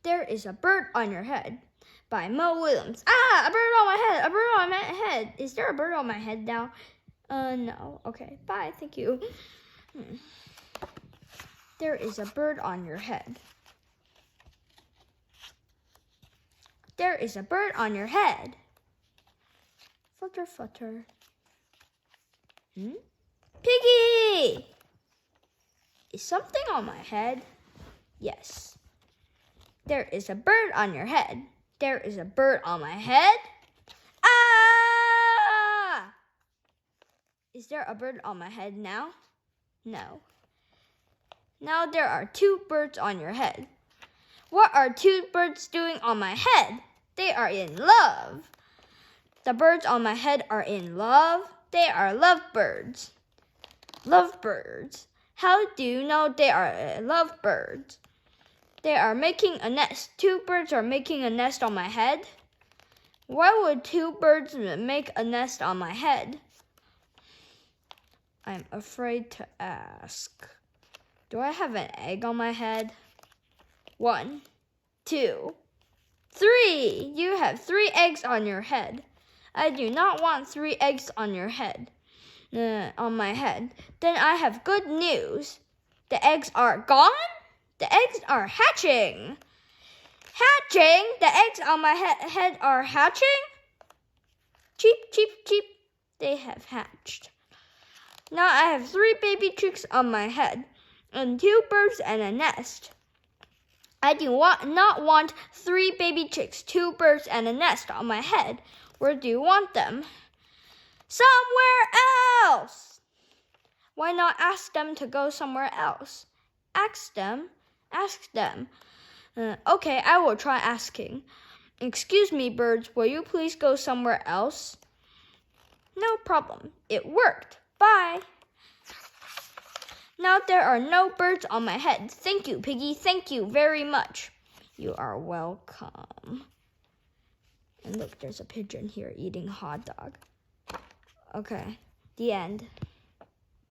There is a Bird on Your Head by Mo Willems. Ah, a bird on my head, a bird on my head. Is there a bird on my head now? No. Okay, bye, thank you. There is a bird on your head. There is a bird on your head. Flutter, flutter. Piggy! Is something on my head? Yes. There is a bird on your head. There is a bird on my head. Ah! Is there a bird on my head now? No. Now there are 2 birds on your head. What are 2 birds doing on my head? They are in love. The birds on my head are in love. They are lovebirds. Lovebirds. How do you know they are lovebirds? They are making a nest. 2 birds are making a nest on my head. Why would 2 birds make a nest on my head? I'm afraid to ask. Do I have an egg on my head? 1, 2, 3. You have 3 eggs on your head. I do not want 3 eggs on your head. On my head. Then I have good news. The eggs are gone? The eggs are hatching. Hatching? The eggs on my head are hatching? Cheep, cheep, cheep. They have hatched. Now I have 3 baby chicks on my head, and 2 birds and a nest. I do not want 3 baby chicks, 2 birds, and a nest on my head. Where do you want them? Somewhere else! Why not ask them to go somewhere else? Ask them. Okay, I will try asking. Excuse me, birds, will you please go somewhere else? No problem. It worked. Bye. Now there are no birds on my head. Thank you, Piggy. Thank you very much. You are welcome. And look, there's a pigeon here eating a hot dog. Okay, the end.